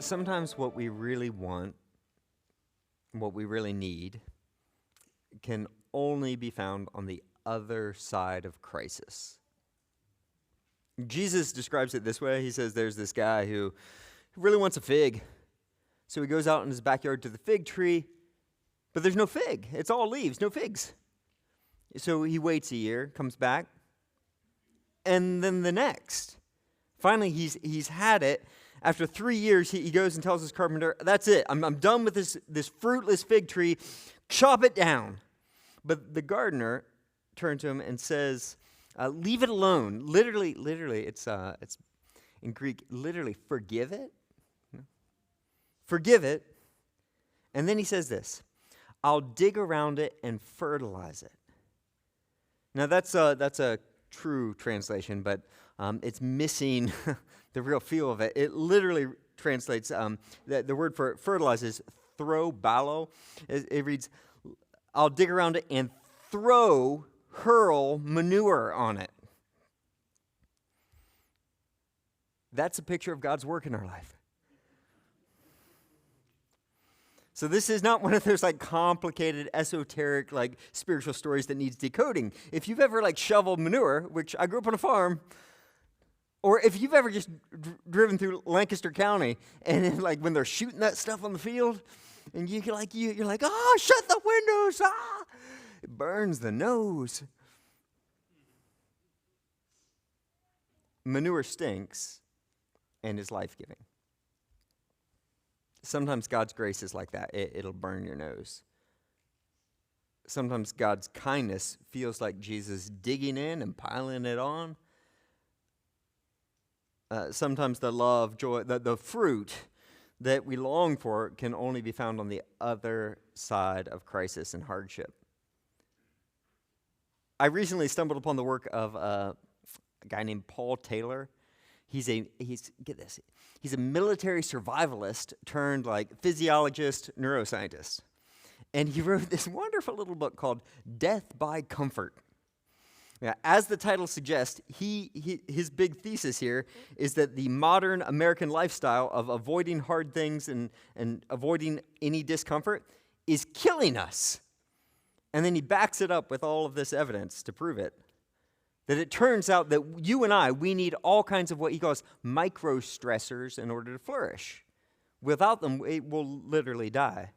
Sometimes what we really want, what we really need, can only be found on the other side of crisis. Jesus describes it this way. He says there's this guy who really wants a fig. So he goes out in his backyard to the fig tree, but there's no fig. It's all leaves, no figs. So he waits a year, comes back, and then the next. Finally, he's had it. After 3 years, he goes and tells his carpenter, that's it. I'm done with this fruitless fig tree. Chop it down. But the gardener turned to him and says, leave it alone. Literally, it's in Greek, literally, forgive it. Forgive it. And then he says this, I'll dig around it and fertilize it. Now, that's a true translation, but it's missing the real feel of it. It literally translates, the word for fertilize is ballo. It reads, I'll dig around it and hurl manure on it. That's a picture of God's work in our life. So this is not one of those complicated, esoteric, spiritual stories that needs decoding. If you've ever shoveled manure, which I grew up on a farm, or if you've ever just driven through Lancaster County and then, when they're shooting that stuff on the field, and you're like, oh, shut the windows, ah! It burns the nose. Manure stinks and is life-giving. Sometimes God's grace is like that. It'll burn your nose. Sometimes God's kindness feels like Jesus digging in and piling it on. Sometimes the love, joy, the fruit that we long for can only be found on the other side of crisis and hardship. I recently stumbled upon the work of a guy named Paul Taylor. Get this. He's a military survivalist turned physiologist, neuroscientist. And he wrote this wonderful little book called Death by Comfort. Now, as the title suggests, his big thesis here is that the modern American lifestyle of avoiding hard things and avoiding any discomfort is killing us. And then he backs it up with all of this evidence to prove it. That it turns out that you and I, we need all kinds of what he calls micro-stressors in order to flourish. Without them, it will literally die.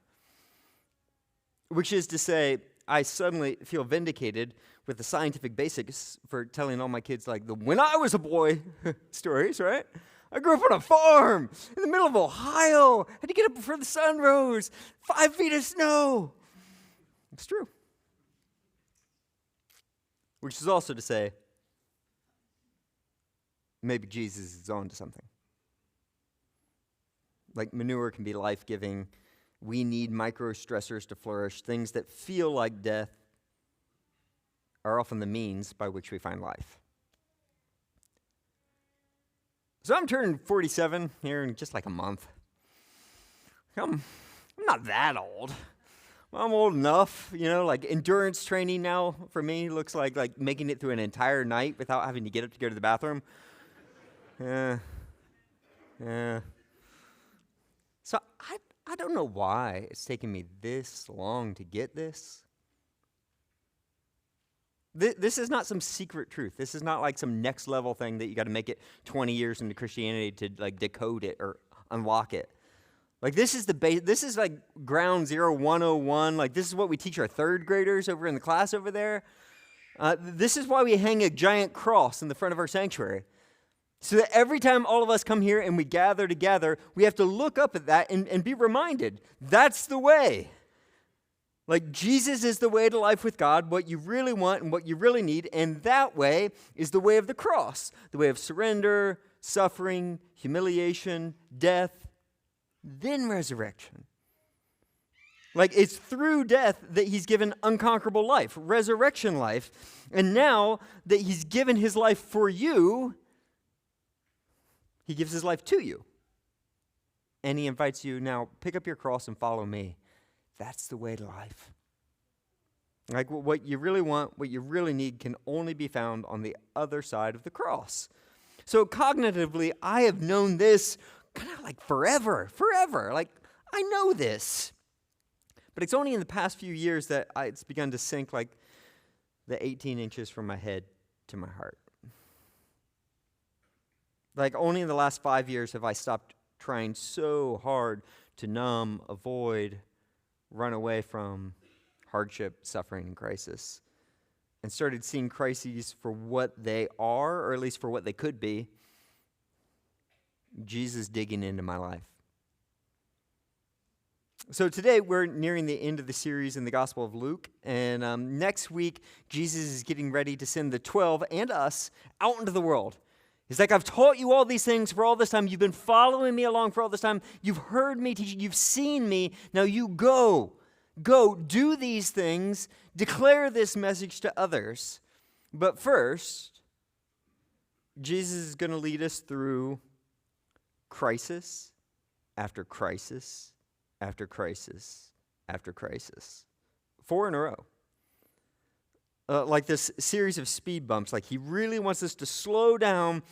Which is to say, I suddenly feel vindicated with the scientific basics for telling all my kids the when I was a boy stories, right? I grew up on a farm in the middle of Ohio. Had to get up before the sun rose. 5 feet of snow. It's true. Which is also to say, maybe Jesus is on to something. Manure can be life-giving. We need micro-stressors to flourish. Things that feel like death are often the means by which we find life. So I'm turning 47 here in just a month. I'm not that old. I'm old enough, endurance training now for me looks like making it through an entire night without having to get up to go to the bathroom. Yeah. So I don't know why it's taken me this long to get this. This is not some secret truth. This is not some next level thing that you got to make it 20 years into Christianity to decode it or unlock it. This is the base. This is ground zero 101. This is what we teach our third graders over in the class over there. This is why we hang a giant cross in the front of our sanctuary. So that every time all of us come here and we gather together, we have to look up at that and be reminded. That's the way. Jesus is the way to life with God, what you really want and what you really need. And that way is the way of the cross. The way of surrender, suffering, humiliation, death, then resurrection. It's through death that he's given unconquerable life, resurrection life. And now that he's given his life for you, he gives his life to you. And he invites you, now pick up your cross and follow me. That's the way to life. What you really want, what you really need can only be found on the other side of the cross. So cognitively, I have known this kind of like forever. Like, I know this. But it's only in the past few years that it's begun to sink like the 18 inches from my head to my heart. Like, only in the last 5 years have I stopped trying so hard to numb, avoid, run away from hardship, suffering, and crisis, and started seeing crises for what they are, or at least for what they could be. Jesus digging into my life. So today we're nearing the end of the series in the Gospel of Luke, and next week Jesus is getting ready to send the 12 and us out into the world. He's like, I've taught you all these things for all this time. You've been following me along for all this time. You've heard me teach. You've seen me. Now you go. Go, do these things. Declare this message to others. But first, Jesus is going to lead us through crisis after crisis after crisis after crisis. 4 in a row. Like this series of speed bumps. Like he really wants us to slow down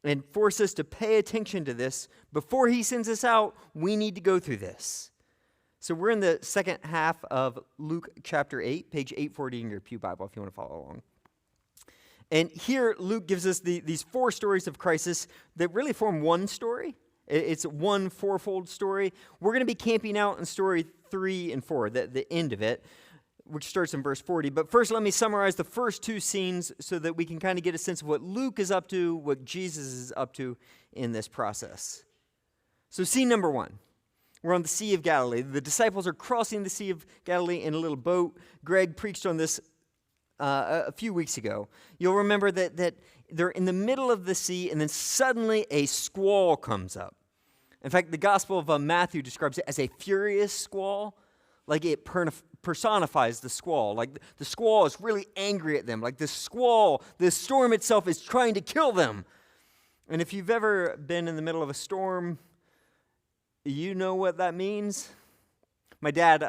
and force us to pay attention to this. Before he sends us out, we need to go through this. So we're in the second half of Luke chapter 8, page 840 in your pew Bible if you want to follow along. And here Luke gives us these 4 stories of crisis that really form one story. It's one fourfold story. We're going to be camping out in story 3 and 4, the end of it, which starts in verse 40. But first, let me summarize the first 2 scenes so that we can kind of get a sense of what Luke is up to, what Jesus is up to in this process. So scene number 1. We're on the Sea of Galilee. The disciples are crossing the Sea of Galilee in a little boat. Greg preached on this a few weeks ago. You'll remember that they're in the middle of the sea, and then suddenly a squall comes up. In fact, the Gospel of Matthew describes it as a furious squall, like it personifies the squall. Like the squall is really angry at them. Like the squall, the storm itself is trying to kill them. And if you've ever been in the middle of a storm, you know what that means. My dad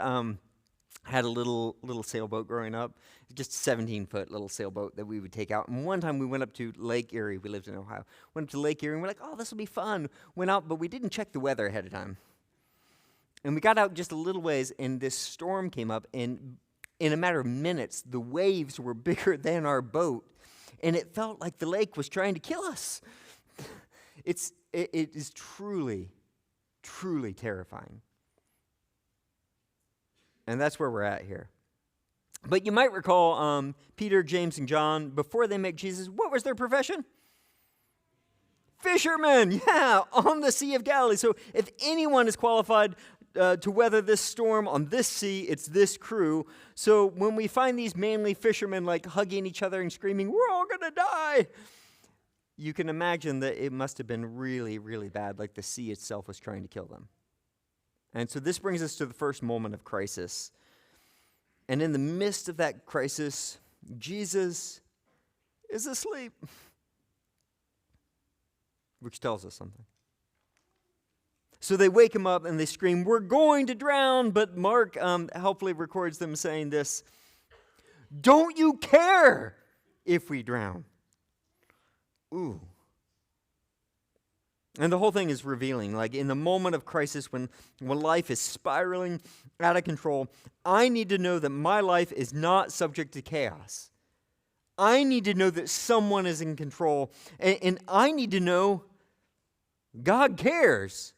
had a little sailboat growing up, just a 17-foot little sailboat that we would take out. And one time we went up to Lake Erie. We lived in Ohio. Went up to Lake Erie, and we're like, oh, this will be fun. Went out, but we didn't check the weather ahead of time. And we got out just a little ways, and this storm came up, and in a matter of minutes, the waves were bigger than our boat, and it felt like the lake was trying to kill us. It is truly terrifying. And that's where we're at here. But you might recall Peter, James, and John, before they met Jesus, what was their profession? Fishermen, yeah, on the Sea of Galilee. So if anyone is qualified to weather this storm on this sea, it's this crew. So when we find these manly fishermen like hugging each other and screaming, we're all going to die, you can imagine that it must have been really, really bad, like the sea itself was trying to kill them. And so this brings us to the first moment of crisis. And in the midst of that crisis, Jesus is asleep, which tells us something. So they wake him up and they scream, we're going to drown. But Mark helpfully records them saying this, don't you care if we drown? Ooh. And the whole thing is revealing. Like in the moment of crisis, when life is spiraling out of control, I need to know that my life is not subject to chaos. I need to know that someone is in control. And I need to know God cares.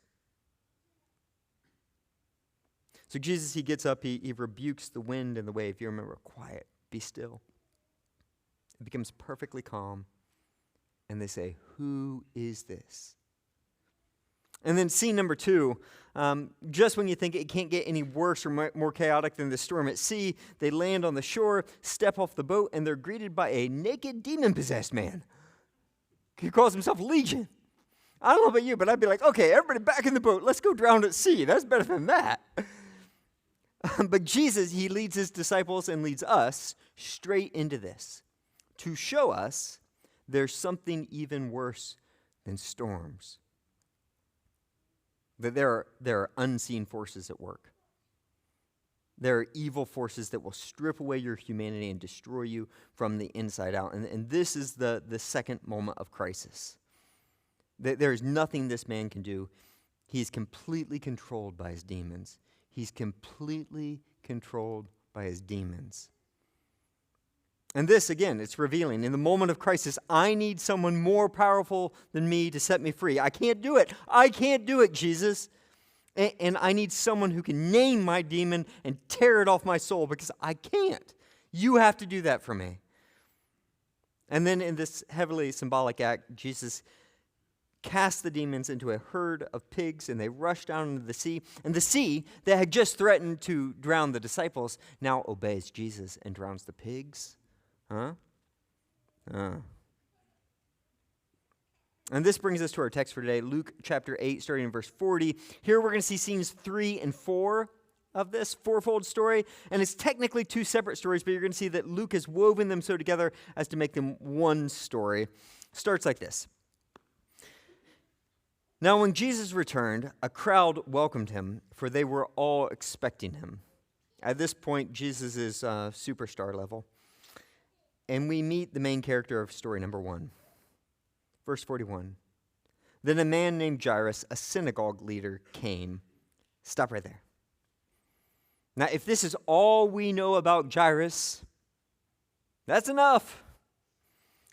So Jesus, he gets up, he rebukes the wind and the wave. You remember, quiet, be still. It becomes perfectly calm. And they say, who is this? And then scene number 2, just when you think it can't get any worse or more chaotic than the storm at sea, they land on the shore, step off the boat, and they're greeted by a naked demon-possessed man. He calls himself Legion. I don't know about you, but I'd be like, okay, everybody back in the boat. Let's go drown at sea. That's better than that. But Jesus, he leads his disciples and leads us straight into this to show us there's something even worse than storms. That there are unseen forces at work. There are evil forces that will strip away your humanity and destroy you from the inside out. And this is the second moment of crisis. There is nothing this man can do. He's completely controlled by his demons. He's completely controlled by his demons. And this, again, it's revealing. In the moment of crisis, I need someone more powerful than me to set me free. I can't do it. I can't do it, Jesus. And I need someone who can name my demon and tear it off my soul because I can't. You have to do that for me. And then in this heavily symbolic act, Jesus cast the demons into a herd of pigs, and they rushed down into the sea. And the sea, that had just threatened to drown the disciples, now obeys Jesus and drowns the pigs. And this brings us to our text for today, Luke chapter 8, starting in verse 40. Here we're going to see scenes 3 and 4 of this fourfold story. And it's technically two separate stories, but you're going to see that Luke has woven them so together as to make them one story. It starts like this. Now when Jesus returned, a crowd welcomed him, for they were all expecting him. At this point, Jesus is superstar level. And we meet the main character of story number 1. Verse 41. Then a man named Jairus, a synagogue leader, came. Stop right there. Now, if this is all we know about Jairus, that's enough.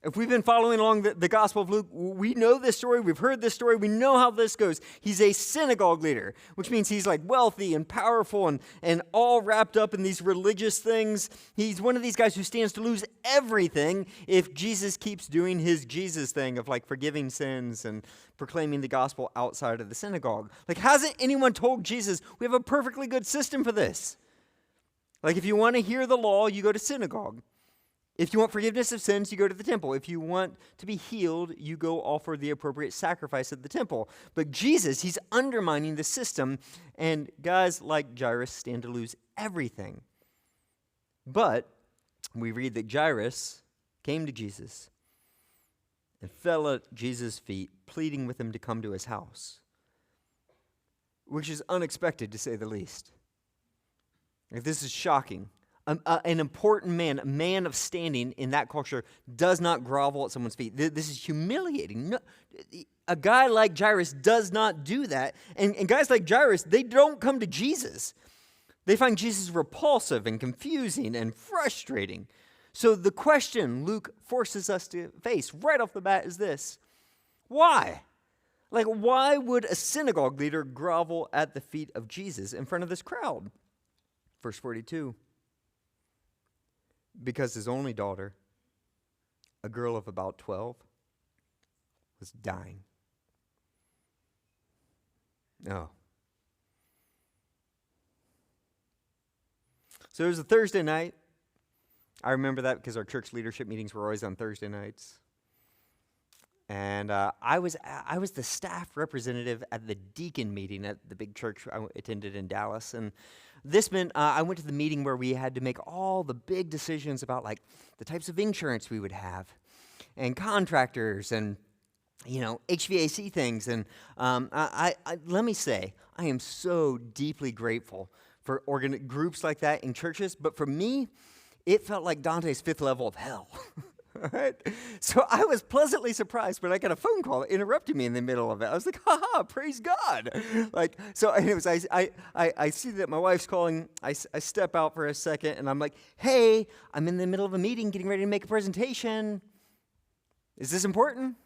If we've been following along the Gospel of Luke, we know this story, we've heard this story, we know how this goes. He's a synagogue leader, which means he's like wealthy and powerful and all wrapped up in these religious things. He's one of these guys who stands to lose everything if Jesus keeps doing his Jesus thing of like forgiving sins and proclaiming the gospel outside of the synagogue. Like, hasn't anyone told Jesus, we have a perfectly good system for this? Like, if you want to hear the law, you go to synagogue. If you want forgiveness of sins, you go to the temple. If you want to be healed, you go offer the appropriate sacrifice at the temple. But Jesus, he's undermining the system, and guys like Jairus stand to lose everything. But we read that Jairus came to Jesus and fell at Jesus' feet, pleading with him to come to his house, which is unexpected to say the least. Like, this is shocking. An important man, a man of standing in that culture, does not grovel at someone's feet. This is humiliating. No, a guy like Jairus does not do that. And guys like Jairus, they don't come to Jesus. They find Jesus repulsive and confusing and frustrating. So the question Luke forces us to face right off the bat is this. Why? Like, why would a synagogue leader grovel at the feet of Jesus in front of this crowd? Verse 42. Because his only daughter, a girl of about 12, was dying. Oh. So it was a Thursday night. I remember that because our church leadership meetings were always on Thursday nights. And I was the staff representative at the deacon meeting at the big church I attended in Dallas. And this meant I went to the meeting where we had to make all the big decisions about like the types of insurance we would have and contractors and, HVAC things. And I let me say, I am so deeply grateful for groups like that in churches. But for me, it felt like Dante's fifth level of hell. All right? So I was pleasantly surprised when I got a phone call that interrupted me in the middle of it. I was like, ha, praise God. So anyways, I see that my wife's calling. I step out for a second, and I'm like, hey, I'm in the middle of a meeting getting ready to make a presentation. Is this important?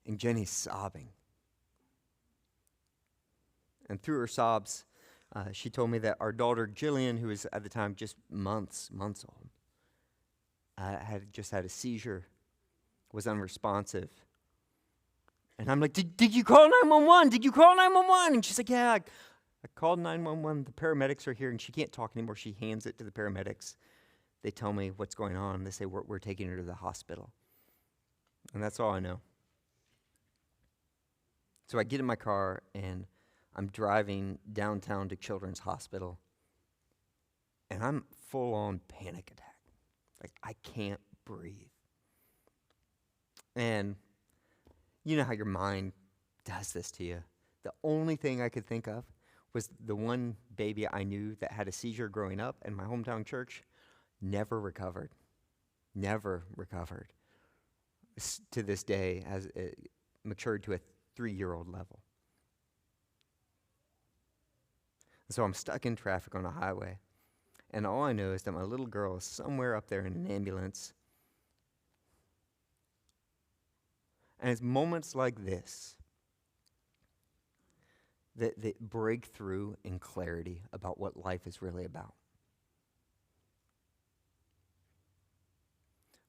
And Jenny's sobbing. And through her sobs, she told me that our daughter, Jillian, who was at the time just months old, had just had a seizure, was unresponsive. And I'm like, did you call 911? Did you call 911? And she's like, yeah, I called 911. The paramedics are here, and she can't talk anymore. She hands it to the paramedics. They tell me what's going on. They say, we're taking her to the hospital. And that's all I know. So I get in my car, and I'm driving downtown to Children's Hospital, and I'm full-on panic attack. Like, I can't breathe. And you know how your mind does this to you. The only thing I could think of was the one baby I knew that had a seizure growing up in my hometown church never recovered. Never recovered. To this day, has it matured to a 3-year-old level. So I'm stuck in traffic on a highway. And all I know is that my little girl is somewhere up there in an ambulance. And it's moments like this that break through in clarity about what life is really about.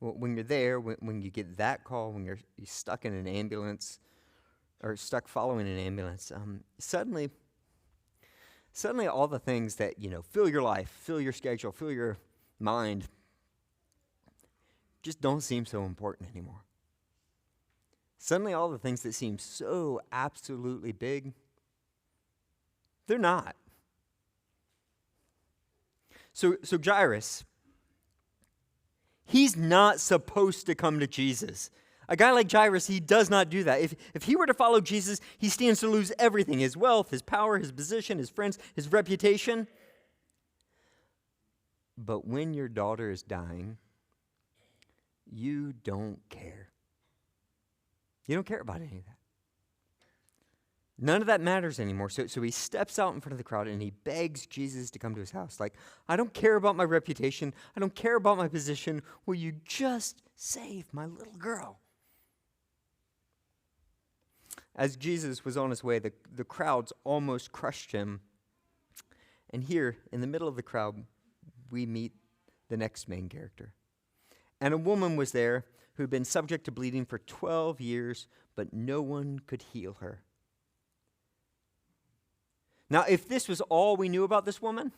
When you're there, when you get that call, when you're stuck in an ambulance or stuck following an ambulance, suddenly all the things that, fill your life, fill your schedule, fill your mind, just don't seem so important anymore. Suddenly all the things that seem so absolutely big, they're not. So Jairus, he's not supposed to come to Jesus. A guy like Jairus, he does not do that. If he were to follow Jesus, he stands to lose everything: his wealth, his power, his position, his friends, his reputation. But when your daughter is dying, you don't care. You don't care about any of that. None of that matters anymore. So he steps out in front of the crowd and he begs Jesus to come to his house. Like, I don't care about my reputation. I don't care about my position. Will you just save my little girl? As Jesus was on his way, the crowds almost crushed him. And here, in the middle of the crowd, we meet the next main character. And a woman was there who had been subject to bleeding for 12 years, but no one could heal her. Now, if this was all we knew about this woman,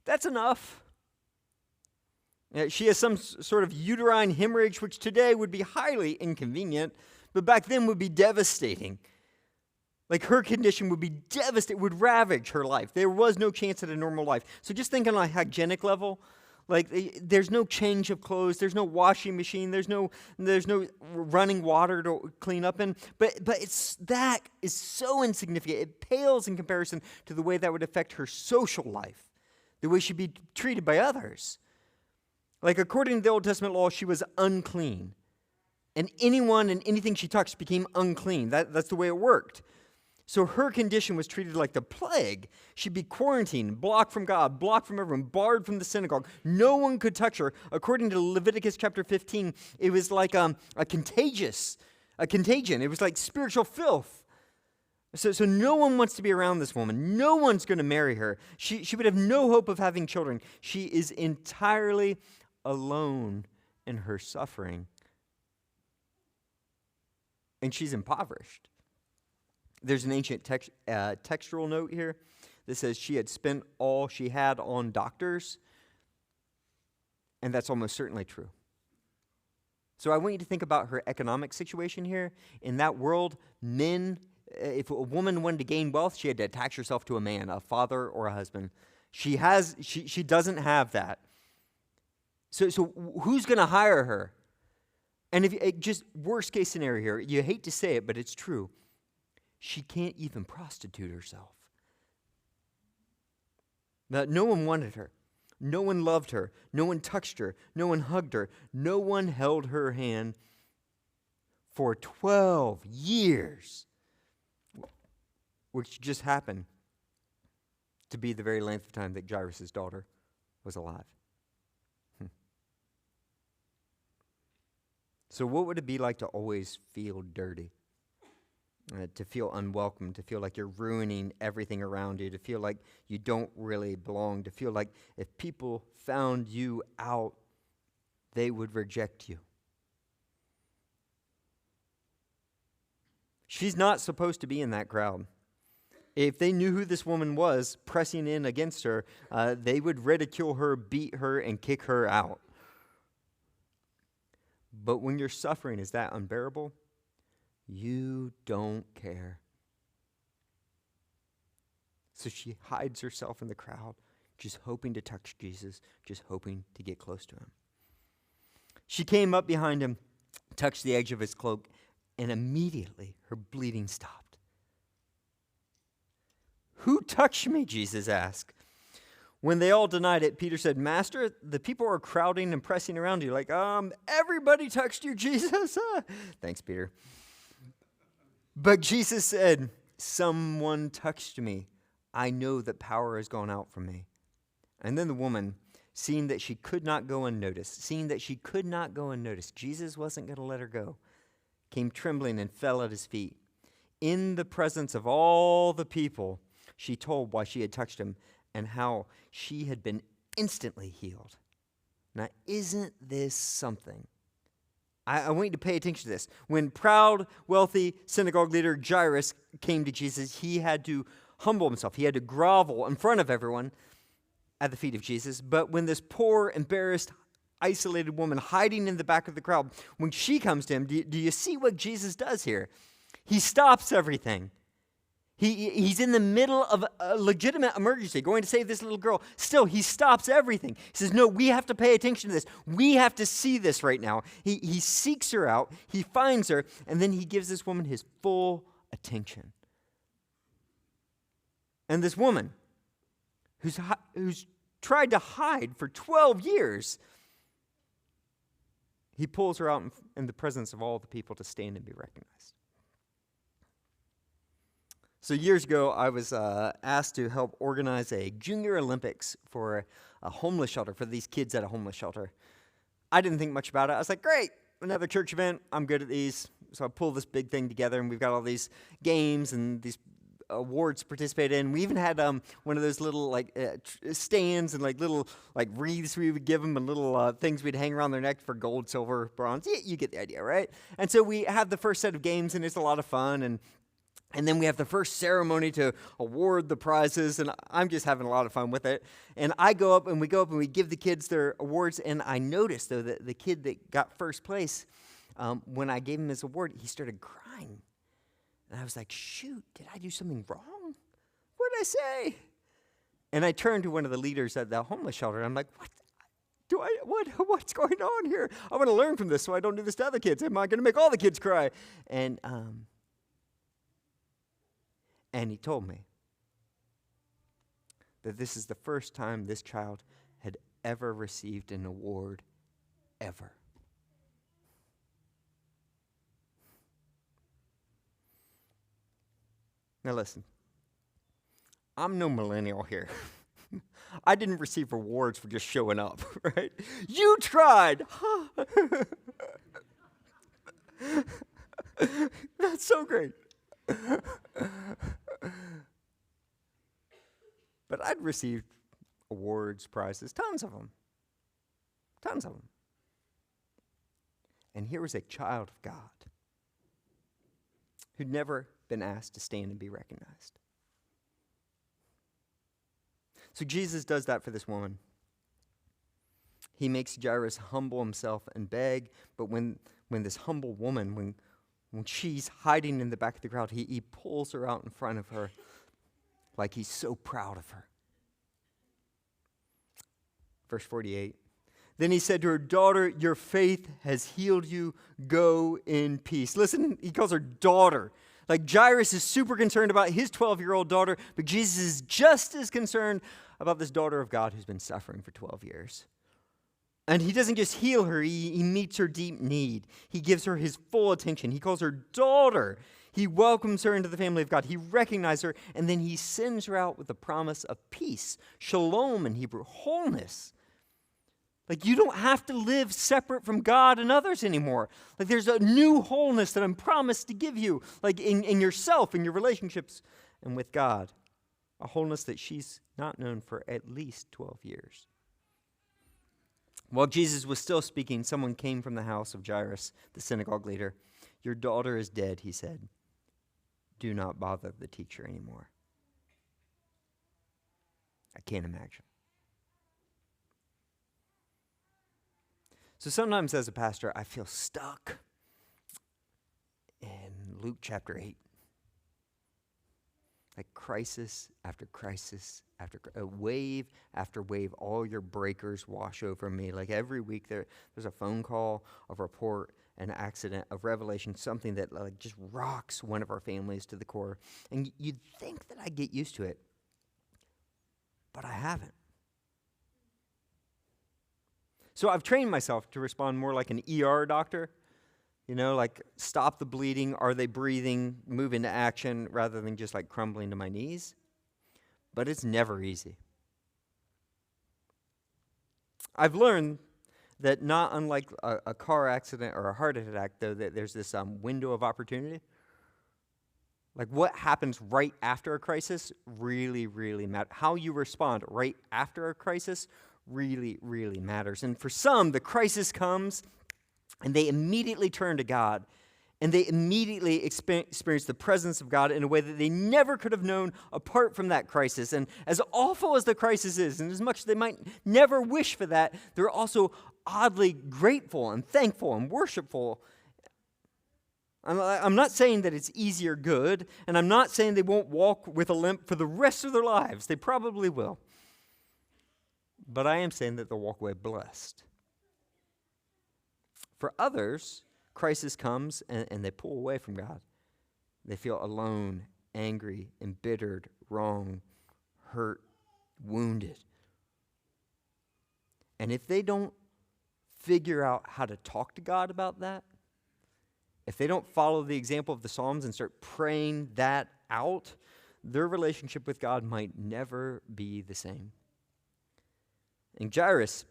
that's enough. She has some sort of uterine hemorrhage, which today would be highly inconvenient, but back then would be devastating. Like, her condition would be devastating, would ravage her life. There was no chance at a normal life. So just think on a hygienic level. Like, there's no change of clothes, there's no washing machine, there's no running water to clean up in. But that is so insignificant. It pales in comparison to the way that would affect her social life, the way she'd be treated by others. Like, according to the Old Testament law, she was unclean. And anyone and anything she touched became unclean. That's the way it worked. So her condition was treated like the plague. She'd be quarantined, blocked from God, blocked from everyone, barred from the synagogue. No one could touch her. According to Leviticus chapter 15, it was like a contagion. It was like spiritual filth. So no one wants to be around this woman. No one's going to marry her. She would have no hope of having children. She is entirely alone in her suffering. And she's impoverished. There's an ancient textual note here that says she had spent all she had on doctors, and that's almost certainly true. So I want you to think about her economic situation here. In that world, men, if a woman wanted to gain wealth, she had to attach herself to a man, a father or a husband. She doesn't have that. So who's going to hire her? And just worst case scenario here, you hate to say it, but it's true. She can't even prostitute herself. Now, no one wanted her. No one loved her. No one touched her. No one hugged her. No one held her hand for 12 years, which just happened to be the very length of time that Jairus' daughter was alive. So what would it be like to always feel dirty? To feel unwelcome, to feel like you're ruining everything around you, to feel like you don't really belong, to feel like if people found you out, they would reject you. She's not supposed to be in that crowd. If they knew who this woman was pressing in against her, they would ridicule her, beat her, and kick her out. But when your suffering is that unbearable, you don't care. So she hides herself in the crowd, just hoping to touch Jesus, just hoping to get close to him. She came up behind him, touched the edge of his cloak, and immediately her bleeding stopped. "Who touched me?" Jesus asked. When they all denied it, Peter said, "Master, the people are crowding and pressing around you." Like, everybody touched you, Jesus. Thanks, Peter. But Jesus said, "Someone touched me. I know that power has gone out from me." And then the woman, seeing that she could not go unnoticed, Jesus wasn't going to let her go, came trembling and fell at his feet. In the presence of all the people, she told why she had touched him and how she had been instantly healed. Now, isn't this something? I want you to pay attention to this. When proud, wealthy synagogue leader Jairus came to Jesus, he had to humble himself. He had to grovel in front of everyone at the feet of Jesus. But when this poor, embarrassed, isolated woman hiding in the back of the crowd, when she comes to him, do you see what Jesus does here? He stops everything. He's in the middle of a legitimate emergency, going to save this little girl. Still, he stops everything. He says, no, we have to pay attention to this. We have to see this right now. He seeks her out. He finds her. And then he gives this woman his full attention. And this woman, who's tried to hide for 12 years, he pulls her out in the presence of all the people to stand and be recognized. So years ago, I was asked to help organize a junior Olympics for a homeless shelter, for these kids at a homeless shelter. I didn't think much about it. I was like, great, another church event. I'm good at these. So I pull this big thing together, and we've got all these games and these awards to participate in. We even had one of those little stands and little wreaths we would give them and little things we'd hang around their neck for gold, silver, bronze. Yeah, you get the idea, right? And so we have the first set of games, and it's a lot of fun. And then we have the first ceremony to award the prizes, and I'm just having a lot of fun with it. And we go up and we give the kids their awards, and I noticed, though, that the kid that got first place, when I gave him his award, he started crying. And I was like, shoot, did I do something wrong? What did I say? And I turned to one of the leaders at the homeless shelter, and I'm like, what's going on here? I want to learn from this so I don't do this to other kids. Am I going to make all the kids cry? And he told me that this is the first time this child had ever received an award, ever. Now listen, I'm no millennial here. I didn't receive rewards for just showing up, right? You tried. That's so great. But I'd received awards, prizes, tons of them. And here was a child of God who'd never been asked to stand and be recognized. So Jesus does that for this woman. He makes Jairus humble himself and beg, but when this humble woman, when she's hiding in the back of the crowd, he pulls her out in front of her like he's so proud of her. Verse 48. Then he said to her, "Daughter, your faith has healed you. Go in peace." Listen, he calls her daughter. Like Jairus is super concerned about his 12-year-old daughter, but Jesus is just as concerned about this daughter of God who's been suffering for 12 years. And he doesn't just heal her, he meets her deep need. He gives her his full attention. He calls her daughter. He welcomes her into the family of God. He recognizes her, and then he sends her out with the promise of peace, shalom in Hebrew, wholeness. Like you don't have to live separate from God and others anymore. Like there's a new wholeness that I'm promised to give you, like in yourself, in your relationships, and with God. A wholeness that she's not known for at least 12 years. While Jesus was still speaking, someone came from the house of Jairus, the synagogue leader. "Your daughter is dead," he said. "Do not bother the teacher anymore." I can't imagine. So sometimes as a pastor, I feel stuck in Luke chapter 8. Like crisis after crisis after wave after wave, all your breakers wash over me. Like every week there's a phone call, a report, an accident, a revelation, something that like just rocks one of our families to the core. And you'd think that I'd get used to it, but I haven't. So I've trained myself to respond more like an ER doctor. You know, like stop the bleeding, are they breathing, move into action, rather than just like crumbling to my knees. but it's never easy. I've learned that not unlike a car accident or a heart attack, though, that there's this window of opportunity. Like what happens right after a crisis really, really matters. How you respond right after a crisis really, really matters. And for some, the crisis comes and they immediately turn to God and they immediately experience the presence of God in a way that they never could have known apart from that crisis. And as awful as the crisis is, and as much as they might never wish for that, they're also oddly grateful and thankful and worshipful. I'm not saying that it's easy or good, and I'm not saying they won't walk with a limp for the rest of their lives. They probably will. But I am saying that they'll walk away blessed. For others, crisis comes and they pull away from God. They feel alone, angry, embittered, wrong, hurt, wounded. And if they don't figure out how to talk to God about that, if they don't follow the example of the Psalms and start praying that out, their relationship with God might never be the same. And Jairus,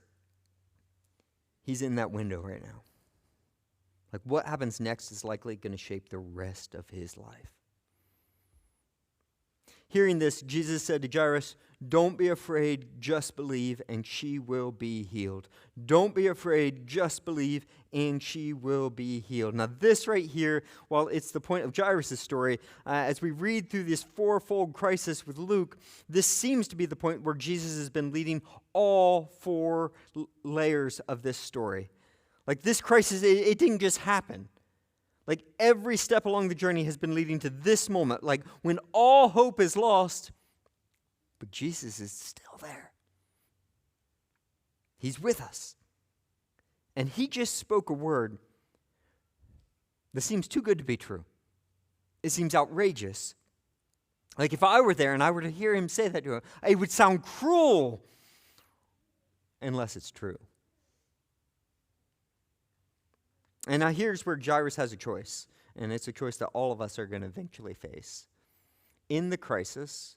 he's in that window right now. Like what happens next is likely going to shape the rest of his life. Hearing this, Jesus said to Jairus, "Don't be afraid, just believe, and she will be healed." Don't be afraid, just believe, and she will be healed. Now this right here, while it's the point of Jairus' story, as we read through this fourfold crisis with Luke, this seems to be the point where Jesus has been leading all four layers of this story. Like this crisis, it didn't just happen. Like every step along the journey has been leading to this moment, like when all hope is lost, but Jesus is still there. He's with us. And he just spoke a word that seems too good to be true. It seems outrageous. Like if I were there and I were to hear him say that to him, it would sound cruel unless it's true. And now here's where Jairus has a choice, and it's a choice that all of us are going to eventually face. In the crisis,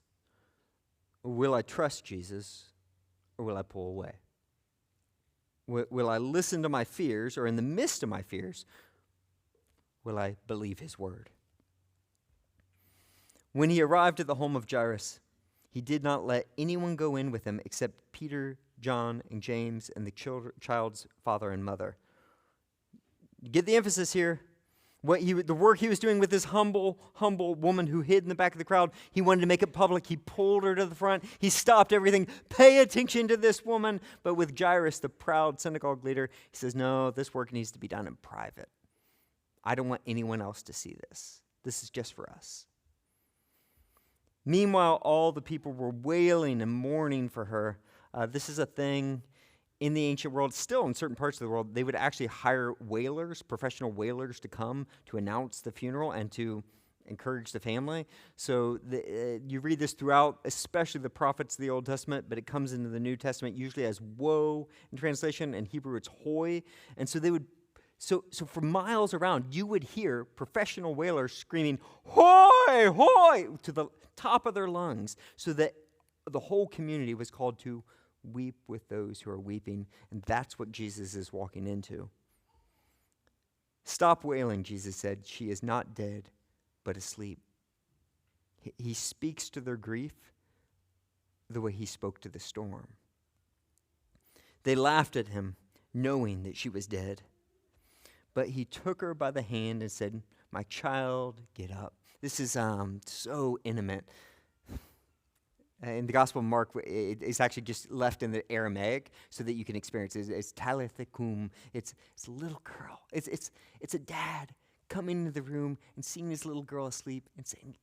will I trust Jesus or will I pull away? Will I listen to my fears, or in the midst of my fears, will I believe his word? When he arrived at the home of Jairus, he did not let anyone go in with him except Peter, John, and James, and the child's father and mother. Get the emphasis here. The work he was doing with this humble woman who hid in the back of the crowd, he wanted to make it public. He pulled her to the front. He stopped everything. Pay attention to this woman. But with Jairus, the proud synagogue leader, he says, no, this work needs to be done in private. I don't want anyone else to see this. This is just for us. Meanwhile, all the people were wailing and mourning for her. This is a thing in the ancient world, still in certain parts of the world, they would actually hire wailers, professional wailers, to come to announce the funeral and to encourage the family. So you read this throughout, especially the prophets of the Old Testament, but it comes into the New Testament usually as woe in translation. In Hebrew, it's hoy. And so they would, so for miles around, you would hear professional wailers screaming, hoy, hoy, to the top of their lungs, so that the whole community was called to weep with those who are weeping, and that's what Jesus is walking into. Stop wailing, Jesus said. She is not dead, but asleep. He speaks to their grief the way he spoke to the storm. They laughed at him, knowing that she was dead. But he took her by the hand and said, "My child, get up." This is so intimate. In the Gospel of Mark, it's actually just left in the Aramaic so that you can experience it. It's Talitha kum. It's a little girl. It's a dad coming into the room and seeing his little girl asleep and saying,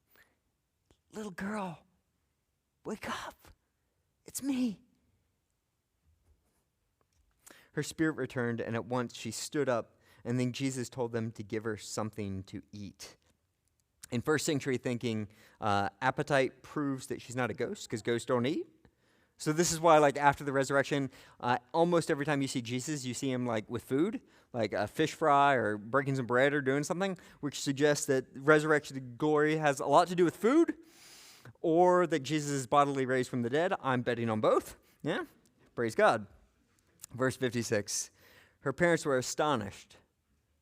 "Little girl, wake up. It's me." Her spirit returned, and at once she stood up, and then Jesus told them to give her something to eat. In first century thinking, appetite proves that she's not a ghost, because ghosts don't eat. So this is why, like, after the resurrection, almost every time you see Jesus, you see him, like, with food, like a fish fry or breaking some bread or doing something, which suggests that resurrection glory has a lot to do with food. or that Jesus is bodily raised from the dead. I'm betting on both. Yeah, praise God. Verse 56, her parents were astonished,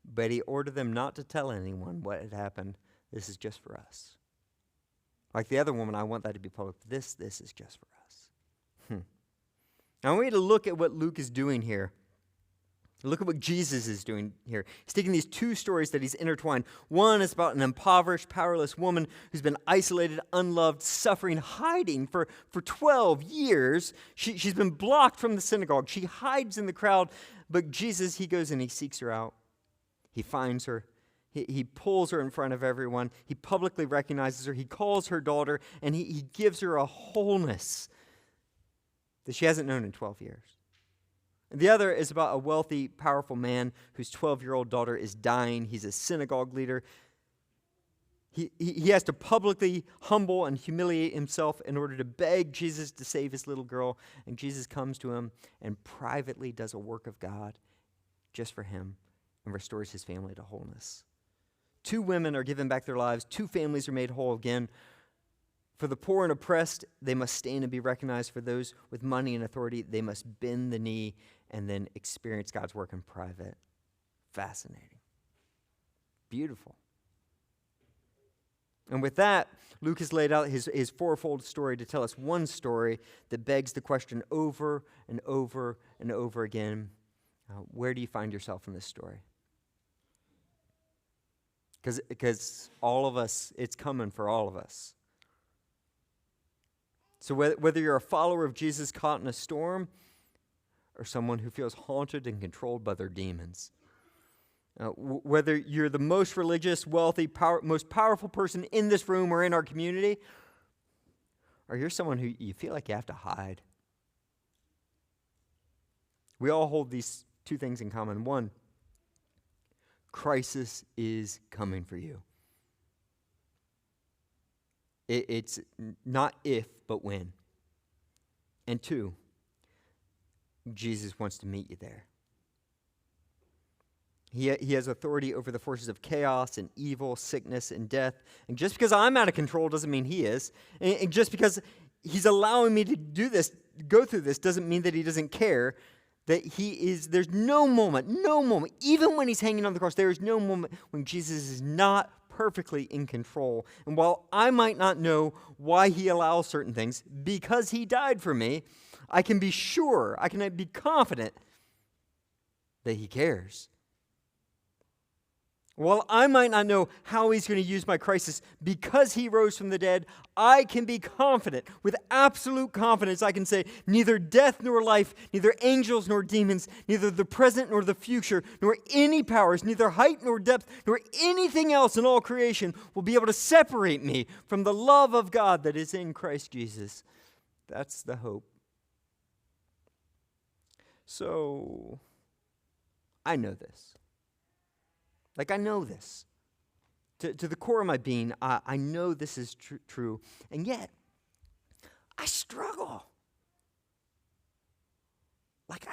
but he ordered them not to tell anyone what had happened. This is just for us. Like the other woman, I want that to be public. This is just for us. Now I want you to look at what Luke is doing here. Look at what Jesus is doing here. He's taking these two stories that he's intertwined. One is about an impoverished, powerless woman who's been isolated, unloved, suffering, hiding for 12 years. She's been blocked from the synagogue. She hides in the crowd, but Jesus, he goes and he seeks her out. He finds her. He pulls her in front of everyone. He publicly recognizes her. He calls her daughter, and he gives her a wholeness that she hasn't known in 12 years. The other is about a wealthy, powerful man whose 12-year-old daughter is dying. He's a synagogue leader. He has to publicly humble and humiliate himself in order to beg Jesus to save his little girl. And Jesus comes to him and privately does a work of God just for him and restores his family to wholeness. 2 women are given back their lives. 2 families are made whole again. For the poor and oppressed, they must stand and be recognized. For those with money and authority, they must bend the knee and then experience God's work in private. Fascinating. Beautiful. And with that, Luke has laid out his fourfold story to tell us one story that begs the question over and over and over again, where do you find yourself in this story? Because all of us, it's coming for all of us. So whether you're a follower of Jesus caught in a storm or someone who feels haunted and controlled by their demons, whether you're the most religious, wealthy, most powerful person in this room or in our community, or you're someone who you feel like you have to hide, we all hold these 2 things in common. One, crisis is coming for you. It's not if, but when. And 2, Jesus wants to meet you there. He has authority over the forces of chaos and evil, sickness and death. And just because I'm out of control doesn't mean he is. And just because he's allowing me to do this, go through this, doesn't mean that he doesn't care. That he is, there's no moment, even when he's hanging on the cross, there is no moment when Jesus is not perfectly in control. And while I might not know why he allows certain things, because he died for me, I can be sure, I can be confident that he cares. While I might not know how he's going to use my crisis, because he rose from the dead, I can be confident, with absolute confidence, I can say, neither death nor life, neither angels nor demons, neither the present nor the future, nor any powers, neither height nor depth, nor anything else in all creation will be able to separate me from the love of God that is in Christ Jesus. That's the hope. So, I know this. Like, I know this. To the core of my being, I know this is true. And yet, I struggle. Like,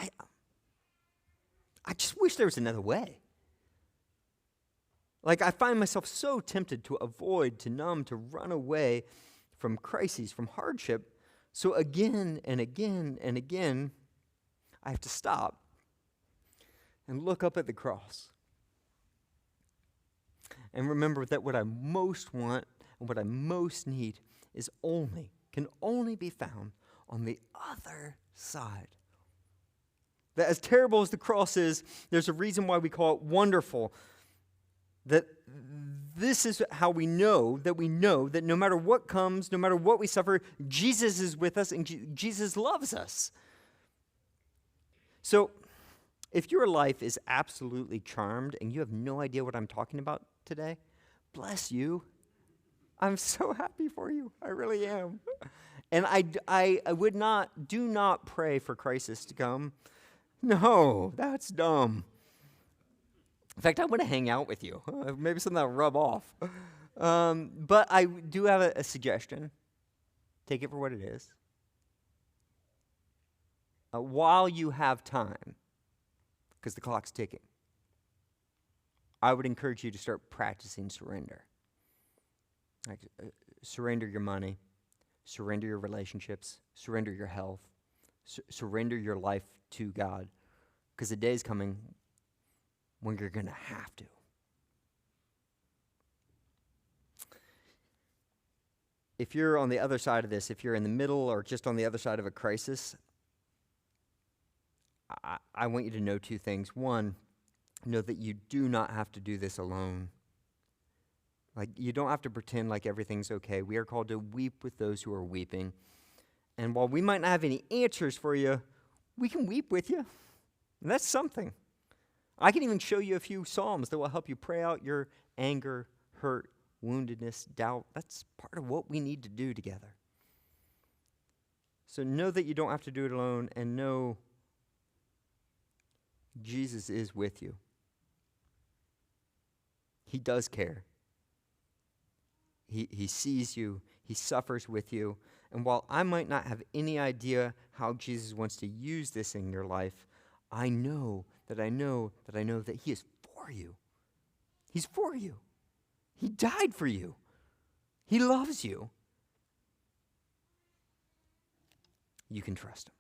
I just wish there was another way. Like, I find myself so tempted to avoid, to numb, to run away from crises, from hardship. So again and again and again, I have to stop and look up at the cross. And remember that what I most want and what I most need can only be found on the other side. That as terrible as the cross is, there's a reason why we call it wonderful. That this is how we know that no matter what comes, no matter what we suffer, Jesus is with us and Jesus loves us. So, if your life is absolutely charmed and you have no idea what I'm talking about today, bless you. I'm so happy for you. I really am. And I do not pray for crisis to come. No, that's dumb. In fact, I want to hang out with you. Maybe something that'll rub off. But I do have a suggestion. Take it for what it is. While you have time, because the clock's ticking, I would encourage you to start practicing surrender. Like, surrender your money, Surrender your relationships. Surrender your health. Surrender your life to God. Because the day is coming when you're going to have to. If you're on the other side of this, if you're in the middle or just on the other side of a crisis, I want you to know two things. One, know that you do not have to do this alone. Like, you don't have to pretend like everything's okay. We are called to weep with those who are weeping. And while we might not have any answers for you, we can weep with you. And that's something. I can even show you a few psalms that will help you pray out your anger, hurt, woundedness, doubt. That's part of what we need to do together. So know that you don't have to do it alone, and know Jesus is with you. He does care. He sees you. He suffers with you. And while I might not have any idea how Jesus wants to use this in your life, I know that He is for you. He's for you. He died for you. He loves you. You can trust Him.